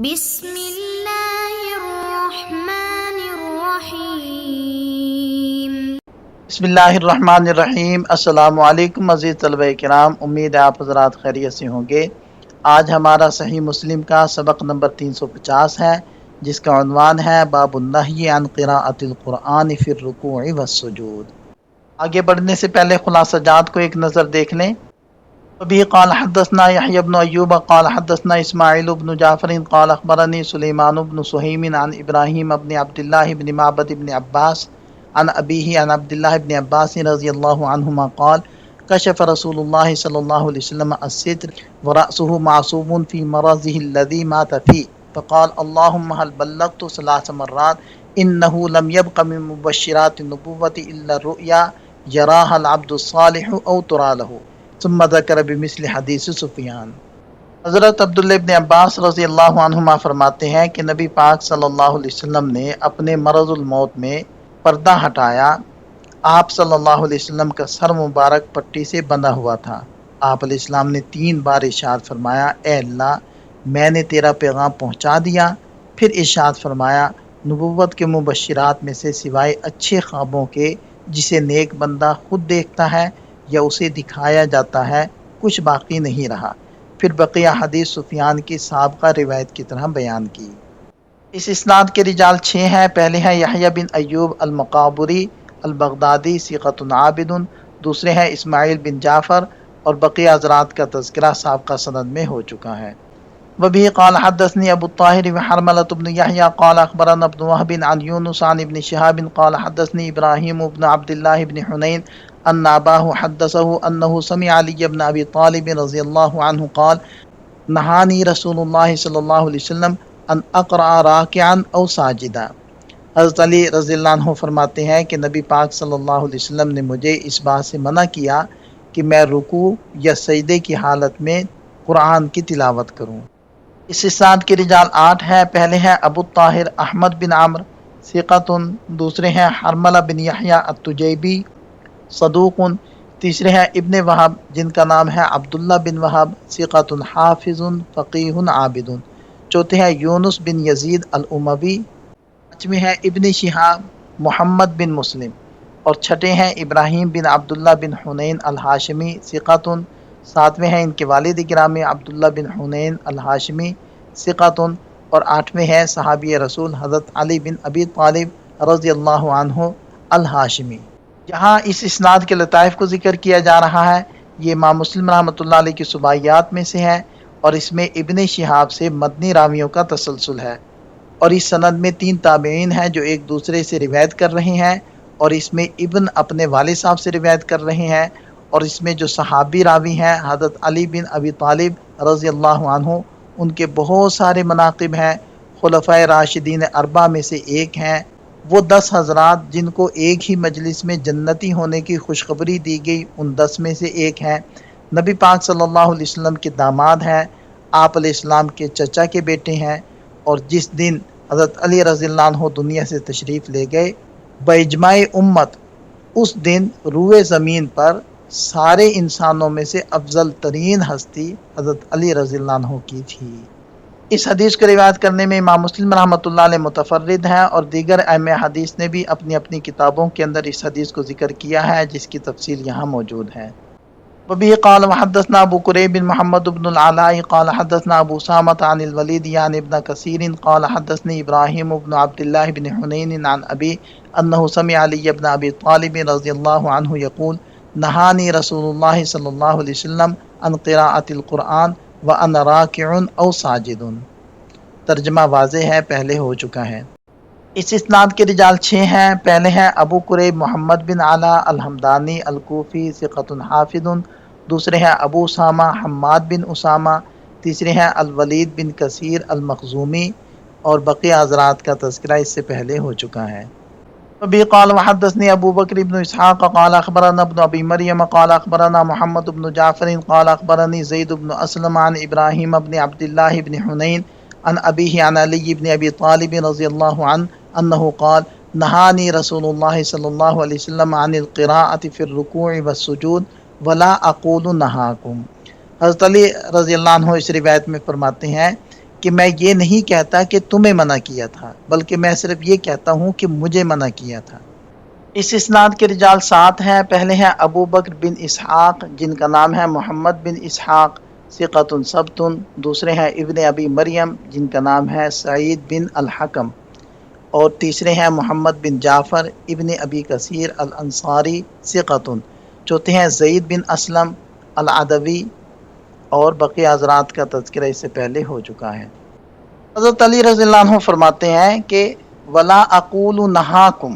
بسم اللہ الرحمن الرحیم۔ بسم اللہ الرحمن الرحیم۔ السلام علیکم عزیز طلبہ کرام، امید ہے آپ حضرات خیریت سے ہوں گے۔ آج ہمارا صحیح مسلم کا سبق نمبر 350 ہے، جس کا عنوان ہے باب النہی عن قراءۃ القرآن فی الرکوع والسجود۔ آگے بڑھنے سے پہلے خلاصہ جات کو ایک نظر دیکھ لیں۔ وبه قال حدثنا يحيى بن أيوب قال حدثنا إسماعيل بن جعفر قال أخبرني سليمان بن سهيم عن إبراهيم بن عبد الله بن معبد بن عباس عن أبيه عن عبد الله بن عباس رضي الله عنهما قال كشف رسول الله صلى الله عليه وسلم الستر ورأسه معصوب في مرضه الذي مات فيه فقال اللهم هل بلغت 3 مرات إنه لم يبق من مبشرات النبوة إلا الرؤيا يراها العبد الصالح أو ترى له ثم ذکر بمثل حدیث سفیان۔ حضرت عبداللہ ابن عباس رضی اللہ عنہما فرماتے ہیں کہ نبی پاک صلی اللہ علیہ وسلم نے اپنے مرض الموت میں پردہ ہٹایا۔ آپ صلی اللہ علیہ وسلم کا سر مبارک پٹی سے بندھا ہوا تھا۔ آپ علیہ السلام نے 3 بار ارشاد فرمایا، اے اللہ میں نے تیرا پیغام پہنچا دیا۔ پھر ارشاد فرمایا، نبوت کے مبشرات میں سے سوائے اچھے خوابوں کے جسے نیک بندہ خود دیکھتا ہے یا اسے دکھایا جاتا ہے کچھ باقی نہیں رہا۔ پھر بقیہ حدیث سفیان کی سابقہ روایت کی طرح بیان کی۔ اس اسناد کے رجال 6 ہیں۔ پہلے ہیں یحییٰ بن ایوب المقابری البغدادی ثقۃ عابد، دوسرے ہیں اسماعیل بن جعفر، اور بقیہ حضرات کا تذکرہ سابقہ سند میں ہو چکا ہے۔ وبه قال حدثني ابو الطاهر وحرملة بن يحيى قال اخبرنا ابن وهب عن يونس عن ابن شهاب قال حدثني ابراهيم بن عبد الله بن حنين ان اباه حدثه انه سمع علي بن ابي طالب رضي الله عنه قال نهاني رسول الله صلى الله عليه وسلم ان اقرا راكعا او ساجدا۔ حضرت علی رضی اللہ عنہ فرماتے ہیں کہ نبی پاک صلی اللہ علیہ وسلم نے مجھے اس بات سے منع کیا کہ میں رکوع یا سجدے کی حالت میں قرآن کی تلاوت کروں۔ اس اسناد کے رجال 8 ہیں۔ پہلے ہیں ابو الطاہر احمد بن عمرو ثقۃ، دوسرے ہیں حرملہ بن یحییٰ التجیبی صدوق، تیسرے ہیں ابن وہب جن کا نام ہے عبداللہ بن وہب ثقۃ حافظ فقیہ عابد، چوتھے ہیں یونس بن یزید الاموی، پانچویں ہیں ابن شہاب محمد بن مسلم، اور چھٹے ہیں ابراہیم بن عبداللہ بن حنین الہاشمی ثقۃ، ساتویں ہیں ان کے والد گرامی عبداللہ بن حنین الہاشمی ثقۃ، اور 8ویں ہیں صحابی رسول حضرت علی بن ابی طالب رضی اللہ عنہ الہاشمی۔ جہاں اس اسناد کے لطائف کو ذکر کیا جا رہا ہے، یہ امام مسلم رحمۃ اللہ علیہ کی سباعیات میں سے ہے، اور اس میں ابن شہاب سے مدنی راویوں کا تسلسل ہے، اور اس سند میں 3 تابعین ہیں جو ایک دوسرے سے روایت کر رہے ہیں، اور اس میں ابن اپنے والد صاحب سے روایت کر رہے ہیں، اور اس میں جو صحابی راوی ہیں حضرت علی بن ابی طالب رضی اللہ عنہ، ان کے بہت سارے مناقب ہیں، خلفائے راشدین 4 میں سے ایک ہیں، وہ 10 حضرات جن کو ایک ہی مجلس میں جنتی ہونے کی خوشخبری دی گئی، ان 10 میں سے ایک ہیں۔ نبی پاک صلی اللہ علیہ وسلم کے داماد ہیں، آپ علیہ السلام کے چچا کے بیٹے ہیں، اور جس دن حضرت علی رضی اللہ عنہ دنیا سے تشریف لے گئے، باجماع امت اس دن روئے زمین پر سارے انسانوں میں سے افضل ترین ہستی حضرت علی رضی اللہ عنہ کی تھی۔ اس حدیث کو روایت کرنے میں امام مسلم رحمۃ اللہ علیہ متفرد ہیں، اور دیگر ائمہ حدیث نے بھی اپنی اپنی کتابوں کے اندر اس حدیث کو ذکر کیا ہے، جس کی تفصیل یہاں موجود ہے۔ وبه قال وحدثنا ابو قریب بن محمد بن العلاء قال حدثنا ابو اسامة عن الولید یعنی ابن کثیر قال حدثني ابراہیم بن عبد الله بن حنین عن ابی انه سمع علی بن ابی طالب رضی اللہ عنہ یقول نہانی رسول اللہ صلی اللہ علیہ وسلم عن قراءۃ القرآن وانا راکع او ساجد۔ ترجمہ واضح ہے، پہلے ہو چکا ہے۔ اس اسناد کے رجال 6 ہیں۔ پہلے ہیں ابو قریب محمد بن علا الحمدانی الکوفی ثقۃ حافظ، دوسرے ہیں ابو اسامہ حماد بن اسامہ، تیسرے ہیں الولید بن کثیر المخزومی، اور بقیہ حضرات کا تذکرہ اس سے پہلے ہو چکا ہے۔ وبه قال وحدثني ابو بکر بن اسحاق قال اخبرنا ابن ابی مریم قال اخبرنا محمد بن جعفر قال اخبرني زید بن اسلم عن ابراہیم بن عبد اللہ بن حنین عن ابیہ عن علی بن ابی طالب رضی اللہ عنہ انہ قال نہانی رسول اللہ صلی اللہ علیہ وسلم عن القراءۃ فی الرکوع والسجود ولا اقول نہاکم۔ حضرت علی رضی اللہ عنہ اس روایت میں فرماتے ہیں کہ میں یہ نہیں کہتا کہ تمہیں منع کیا تھا، بلکہ میں صرف یہ کہتا ہوں کہ مجھے منع کیا تھا۔ اس اسناد کے رجال 7 ہیں۔ پہلے ہیں ابو بکر بن اسحاق جن کا نام ہے محمد بن اسحاق ثقۃ ثبت۔ دوسرے ہیں ابن ابی مریم جن کا نام ہے سعید بن الحکم، اور تیسرے ہیں محمد بن جعفر ابن ابی کثیر الانصاری ثقۃ۔ چوتھے ہیں زید بن اسلم العدوی، اور بقیہ حضرات کا تذکرہ اس سے پہلے ہو چکا ہے۔ حضرت علی رضی اللہ عنہ فرماتے ہیں کہ ولا اقول نہاکم،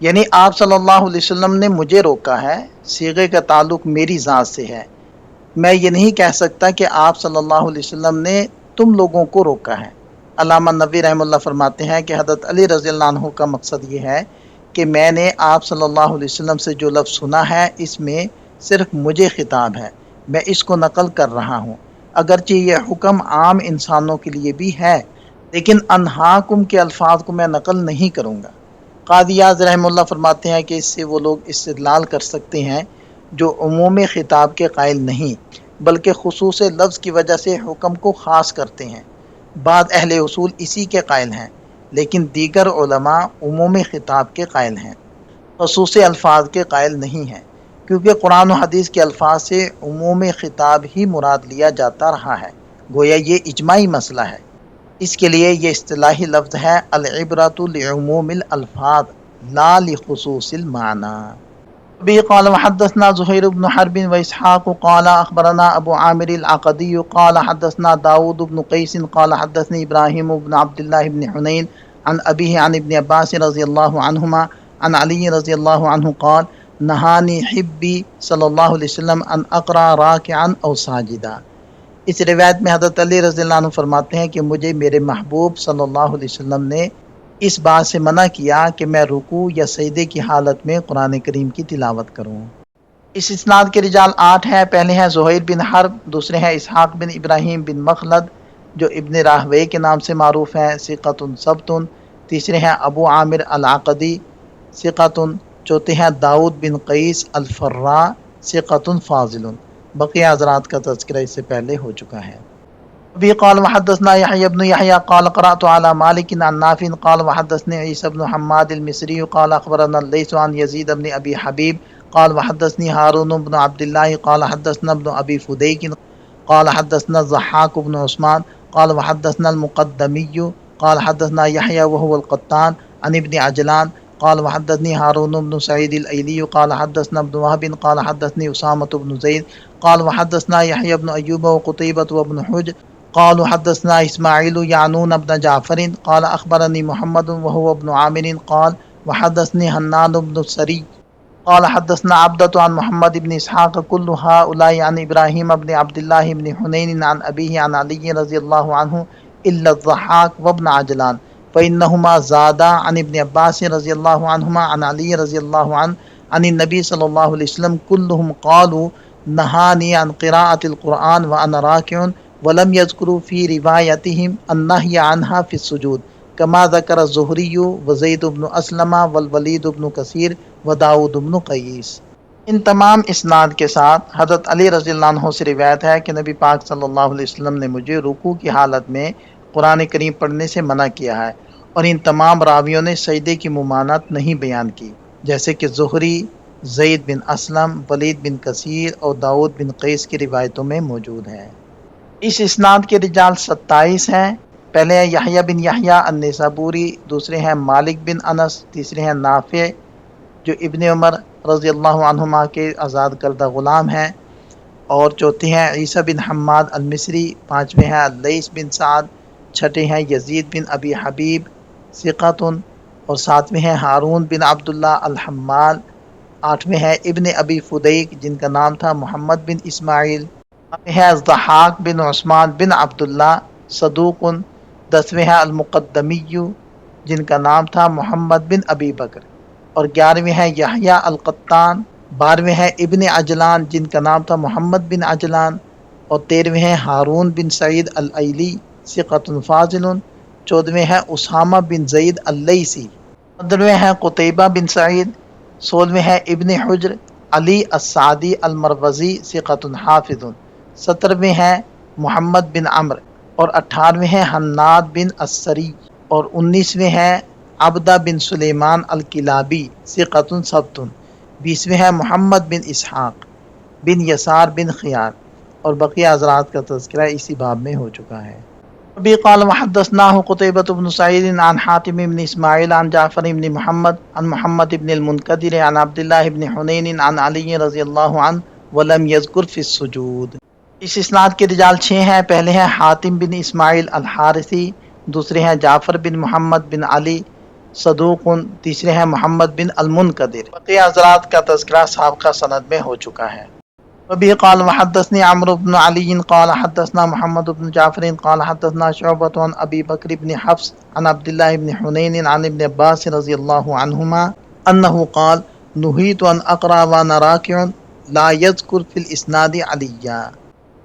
یعنی آپ صلی اللہ علیہ وسلم نے مجھے روکا ہے، صیغے کا تعلق میری ذات سے ہے۔ میں یہ نہیں کہہ سکتا کہ آپ صلی اللہ علیہ وسلم نے تم لوگوں کو روکا ہے۔ علامہ نووی رحمہ اللہ فرماتے ہیں کہ حضرت علی رضی اللہ عنہ کا مقصد یہ ہے کہ میں نے آپ صلی اللہ علیہ وسلم سے جو لفظ سنا ہے اس میں صرف مجھے خطاب ہے، میں اس کو نقل کر رہا ہوں۔ اگرچہ یہ حکم عام انسانوں کے لیے بھی ہے، لیکن انہاکم کے الفاظ کو میں نقل نہیں کروں گا۔ قاضی اعظم رحمہ اللہ فرماتے ہیں کہ اس سے وہ لوگ استدلال کر سکتے ہیں جو عموم خطاب کے قائل نہیں بلکہ خصوص لفظ کی وجہ سے حکم کو خاص کرتے ہیں۔ بعض اہل اصول اسی کے قائل ہیں، لیکن دیگر علماء عموم خطاب کے قائل ہیں، خصوص الفاظ کے قائل نہیں ہیں، کیونکہ قرآن و حدیث کے الفاظ سے عموم خطاب ہی مراد لیا جاتا رہا ہے، گویا یہ اجماعی مسئلہ ہے۔ اس کے لیے یہ اصطلاحی لفظ ہے العبرۃ لعموم الالفاظ لا لخصوص المعنی۔ ابی قال وحدثنا زہیر بن حرب واسحاق قال اخبرنا ابو عامر العقدی قال حدثنا داود بن قیس قال حدثني ابراہیم بن عبد اللہ بن حنین عن ابیہ عن ابن عباس رضی اللہ عنہما عن علی رضی اللہ عنہ قال نہانی حبی صلی اللہ علیہ وسلم ان اقرا راکعا او ساجدا۔ اس روایت میں حضرت علی رضی اللہ عنہ فرماتے ہیں کہ مجھے میرے محبوب صلی اللہ علیہ وسلم نے اس بات سے منع کیا کہ میں رکوع یا سجدے کی حالت میں قرآن کریم کی تلاوت کروں۔ اس اسناد کے رجال 8 ہیں۔ پہلے ہیں زہیر بن حرب، دوسرے ہیں اسحاق بن ابراہیم بن مخلد جو ابن راہوے کے نام سے معروف ہیں ثقۃ ثبت۔ تیسرے ہیں ابو عامر العقدی ثقۃ۔ چوتھے ہیں داؤد بن قیس الفراء ثقۃ فاضل۔ بقیہ حضرات کا تذکرہ اس سے پہلے ہو چکا ہے۔ ابی قال وحدثنا یحیی بن یحیی قال قرأت علی مالک عن نافع قال وحدثني عیسی بن حماد المصری قال اخبرنا الليث عن یزید بن ابی حبیب قال وحدثني هارون بن عبد الله قال حدثنا ابن ابی فدیک قال حدثنا الضحاك بن عثمان قال وحدثنا المقدمی قال حدثنا یحیی وهو القطان عن ابن عجلان قال وحدثني هارون بن سعید الایلی قال حدثنا ابن وهب قال حدثني اسامة بن زید قال وحدثنا يحيى بن أيوب وقتيبة وابن حجر قالوا حدثنا إسماعيل يعنون بن جعفر قال أخبرني محمد وهو ابن عامر قال وحدثني حنان بن السري قال حدثنا عبدة عن محمد بن إسحاق كل هؤلاء عن إبراهيم بن عبد الله بن حنين عن أبيه عن علي رضي الله عنه إلا الضحاك وابن عجلان فإنهما زادا عن ابن عباس رضي الله عنهما عن علي رضي الله عنه عن النبي صلى الله عليه وسلم كلهم قالوا نہانی عن قراءة القرآن وأنا راكع ولم يذكروا في روايتهم النهي عنها في السجود كما ذكر الزهري وزيد بن أسلم والوليد بن كثير وداود بن قيس۔ ان تمام اسناد کے ساتھ حضرت علی رضی اللہ عنہ سے روایت ہے کہ نبی پاک صلی اللہ علیہ وسلم نے مجھے رکوع کی حالت میں قرآن کریم پڑھنے سے منع کیا ہے، اور ان تمام راویوں نے سجدے کی ممانعت نہیں بیان کی، جیسے کہ زہری، زید بن اسلم، ولید بن کثیر اور داؤد بن قیس کی روایتوں میں موجود ہے۔ اس اسناد کے رجال 27 ہیں۔ پہلے ہیں یحییٰ بن یحییٰ النیسابوری، دوسرے ہیں مالک بن انس، تیسرے ہیں نافع جو ابن عمر رضی اللہ عنہما کے آزاد کردہ غلام ہیں، اور چوتھے ہیں عیسی بن حماد المصری، پانچویں ہیں اللیث بن سعد، چھٹے ہیں یزید بن ابی حبیب ثقۃ، اور ساتویں ہیں ہارون بن عبداللہ الحمال، آٹھویں ہیں ابن ابی فدیک جن کا نام تھا محمد بن اسماعیل، نویں ہیں الضحاک بن عثمان بن عبداللہ صدوق، دسویں ہیں المقدمی جن کا نام تھا محمد بن ابی بکر، اور گیارہویں ہیں یحییٰ القطان، بارہویں ہیں ابن عجلان جن کا نام تھا محمد بن عجلان، اور تیرہویں ہیں ہارون بن سعید الایلی ثقۃ فاضل، چودہویں ہیں اسامہ بن زید اللیثی، 15ویں ہیں قتیبہ بن سعید، 16ویں ہیں ابن حجر علی السعدی المروزی ثقۃ حافظ، 17ویں ہیں محمد بن عمرو اور 18ویں ہیں حناد بن السری، اور 19ویں ہیں عبدہ بن سلیمان الکلابی ثقۃ ثبت، 20ویں ہیں محمد بن اسحاق بن یسار بن خیار، اور بقیہ حضرات کا تذکرہ اسی باب میں ہو چکا ہے۔ ابھی قال وحدثناه قتيبة بن سعيد عن حاتم بن اسماعيل عن جعفر بن محمد عن محمد بن المنكدر عن عبد الله بن حنين عن علي رضی اللہ عنہ ولم يذكر في السجود۔ اس اسناد کے رجال 6 ہیں۔ پہلے ہیں حاتم بن اسماعیل الحارثی، دوسرے ہیں جعفر بن محمد بن علی صدوق، تیسرے ہیں محمد بن المنکدر۔ بقیہ حضرات کا تذکرہ سابقہ سند میں ہو چکا ہے۔ وبه قال وحدثني عمرو بن علي قال حدثنا محمد بن جعفر قال حدثنا شعبة عن أبي بكر بن حفص عن عبد الله بن حنين عن ابن عباس رضي الله عنهما أنه قال نهيت أن أقرأ وأنا راكع لا يذكر في الإسناد عليا۔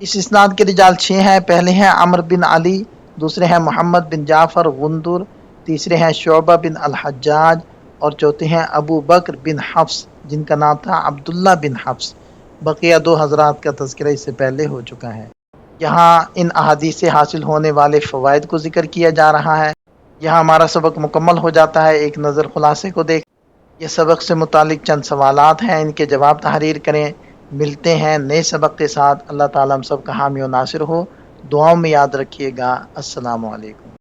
اس اسناد کے رجال 6 ہیں۔ پہلے ہیں عمرو بن علی، دوسرے ہیں محمد بن جعفر غندر، تیسرے ہیں شعبہ بن الحجاج، اور چوتھے ہیں ابو بکر بن حفص جن کا نام تھا عبداللہ بن حفص۔ بقیہ 2 حضرات کا تذکرہ اس سے پہلے ہو چکا ہے۔ یہاں ان احادیث سے حاصل ہونے والے فوائد کو ذکر کیا جا رہا ہے۔ یہاں ہمارا سبق مکمل ہو جاتا ہے۔ ایک نظر خلاصے کو دیکھ، یہ سبق سے متعلق چند سوالات ہیں، ان کے جواب تحریر کریں۔ ملتے ہیں نئے سبق کے ساتھ۔ اللہ تعالیٰ ہم سب کا حامی و ناصر ہو۔ دعاؤں میں یاد رکھیے گا۔ السلام علیکم۔